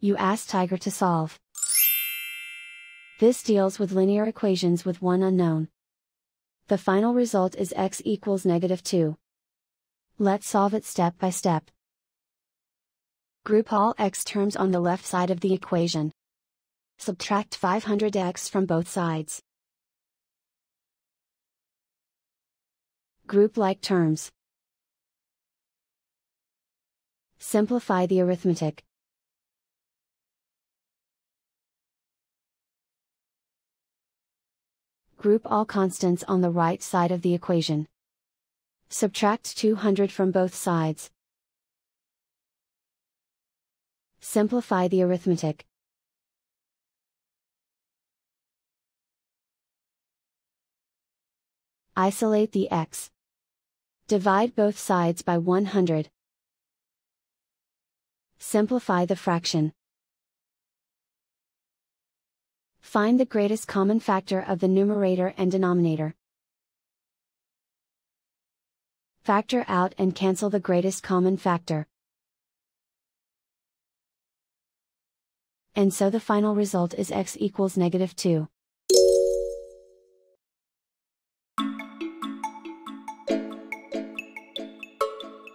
You ask Tiger to solve. This deals with linear equations with one unknown. The final result is x equals -2. Let's solve it step by step. Group all x terms on the left side of the equation. Subtract 500x from both sides. Group like terms. Simplify the arithmetic. Group all constants on the right side of the equation. Subtract 200 from both sides. Simplify the arithmetic. Isolate the x. Divide both sides by 100. Simplify the fraction. Find the greatest common factor of the numerator and denominator. Factor out and cancel the greatest common factor. And so the final result is x equals -2.